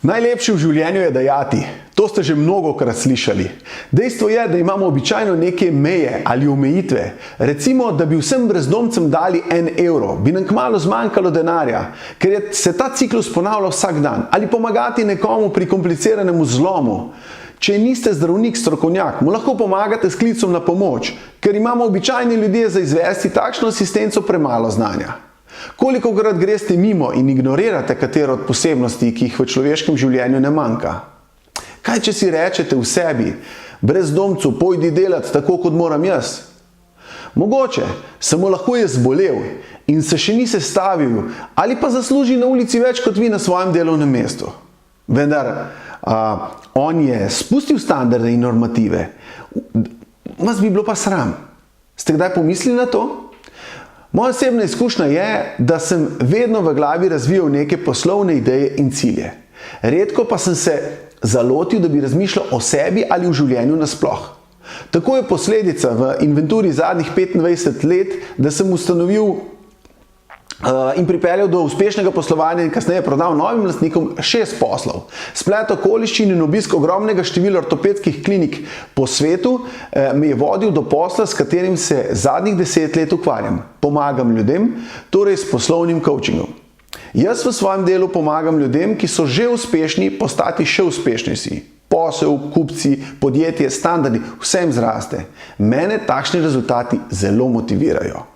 Najlepše v življenju je dajati. To ste že mnogokrat slišali. Dejstvo je, da imamo običajno neke meje ali omejitve. Recimo, da bi vsem brezdomcem dali 1 evro, bi nam kmalu zmanjkalo denarja, ker se ta ciklus ponavlja vsak dan. Ali pomagati nekomu pri kompliciranemu zlomu. Če niste zdravnik, strokovnjak, mu lahko pomagate s klicom na pomoč, ker imamo običajni ljudje za izvesti takšno asistenco premalo znanja. Kolikokrat greste mimo in ignorirate katero od posebnosti, ki jih v človeškem življenju ne manjka? Kaj, če si rečete v sebi, brezdomcu, pojdi delat tako, kot moram jaz? Mogoče se mu lahko je zbolel in se še ni sestavil, ali pa zasluži na ulici več kot vi na svojem delovnem mestu. Vendar on je spustil standarde in normative. Vas bi bilo pa sram. Ste kdaj pomislili na to? Moja osebna izkušnja je, da sem vedno v glavi razvijal neke poslovne ideje in cilje. Redko pa sem se zalotil, da bi razmišljal o sebi ali v življenju nasploh. Tako je posledica v inventuri zadnjih 25 let, da sem ustanovil in pripeljal do uspešnega poslovanja in kasneje prodal novim lastnikom 6 poslov. Splet okoliščin in obisk ogromnega števila ortopedskih klinik po svetu me je vodil do posla, s katerim se zadnjih 10 let ukvarjam. Pomagam ljudem, torej s poslovnim coachingom. Jaz v svojem delu pomagam ljudem, ki so že uspešni, postati še uspešnejši. Posel, kupci, podjetje, standardi, vsem zraste. Mene takšni rezultati zelo motivirajo.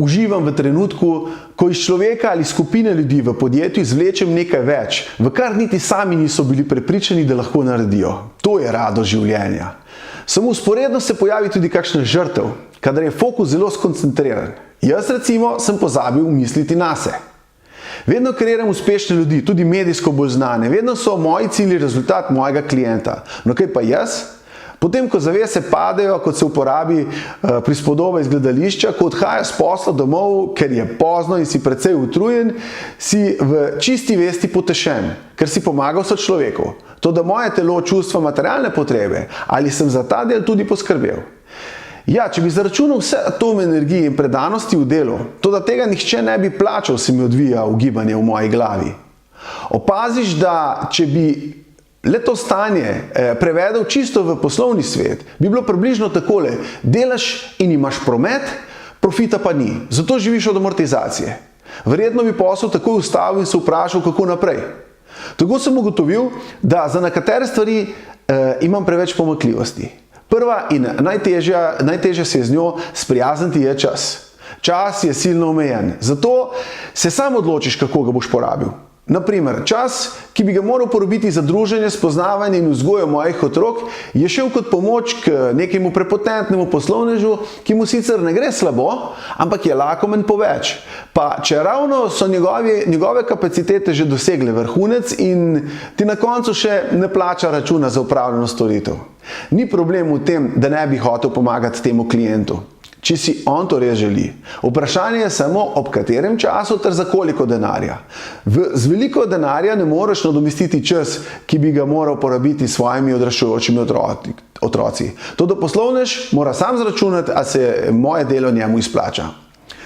Uživam v trenutku, ko iz človeka ali skupine ljudi v podjetju izvlečem nekaj več, v kar niti sami niso bili prepričani, da lahko naredijo. To je radost življenja. Samo vzporedno se pojavi tudi kakšna žrtev, kadar je fokus zelo skoncentriran. Jaz recimo sem pozabil misliti nase. Vedno kreiram uspešne ljudi, tudi medijsko bolj znane. Vedno so moji cilji rezultat mojega klienta. No kaj pa jaz? Potem, ko zavese padejo, kot se uporabi prispodoba iz gledališča, ko odhajaš s posla domov, ker je pozno in si precej utrujen, si v čisti vesti potešen, ker si pomagal sočloveku. To, da moje telo čustva materialne potrebe, ali sem za ta del tudi poskrbel. Ja, če bi zaračunal vse atome energije in predanosti v delu, to, da tega nihče ne bi plačal, se mi odvija ugibanje v moji glavi. Opaziš, da če bi le to stanje prevedel čisto v poslovni svet, bi bilo približno takole: delaš in imaš promet, profita pa ni, zato živiš od amortizacije. Verjetno bi posel takoj ustavil in se vprašal, kako naprej. Tako sem ugotovil, da za nekatere stvari imam preveč pomanjkljivosti. Prva in najtežja se je z njo sprijazniti je čas. Čas je silno omejen, zato se sam odločiš, kako ga boš porabil. Naprimer, čas, ki bi ga moral porabiti za druženje, spoznavanje in vzgojo mojih otrok, je šel kot pomoč k nekemu prepotentnemu poslovnežu, ki mu sicer ne gre slabo, ampak je lakomen po več. Pa če ravno so njegove kapacitete že dosegle vrhunec in ti na koncu še ne plača računa za opravljeno storitev. Ni problem v tem, da ne bi hotel pomagati temu klientu, če si on to res želi. Vprašanje je samo, ob katerem času ter za koliko denarja. Z veliko denarja ne moreš nadomestiti čas, ki bi ga moral porabiti s svojimi odraščajočimi otroci. Toda poslovnež mora sam zračunati, a se moje delo njemu izplača.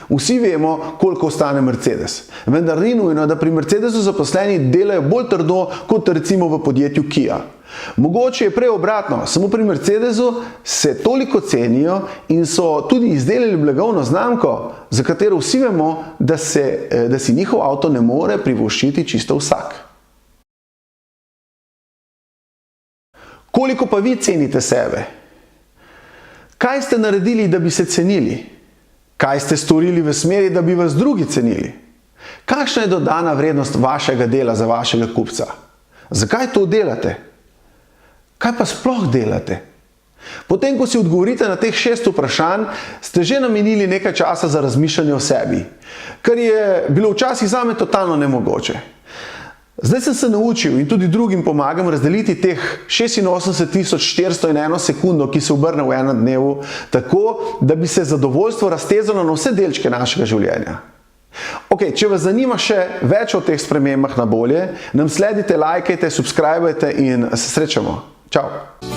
Vsi vemo, koliko stane Mercedes. Vendar ni nujno, da pri Mercedesu zaposleni delajo bolj trdo, kot recimo v podjetju Kia. Mogoče je prej obratno, samo pri Mercedesu se toliko cenijo in so tudi izdelali blagovno znamko, za katero vsi vemo, da si njihov avto ne more privoščiti čisto vsak. Koliko pa vi cenite sebe? Kaj ste naredili, da bi se cenili? Kaj ste storili v smeri, da bi vas drugi cenili? Kakšna je dodana vrednost vašega dela za vašega kupca? Zakaj to delate? Kaj pa sploh delate? Potem, ko si odgovorite na teh 6 vprašanj, ste že namenili nekaj časa za razmišljanje o sebi, kar je bilo včasih zame totalno nemogoče. Zdaj sem se naučil in tudi drugim pomagam razdeliti teh 86.401 sekundo, ki se obrne v enem dnevu, tako, da bi se zadovoljstvo raztezalo na vse delčke našega življenja. Če vas zanima še več o teh spremembah na bolje, nam sledite, lajkajte, subscribajte in se srečamo. Čau!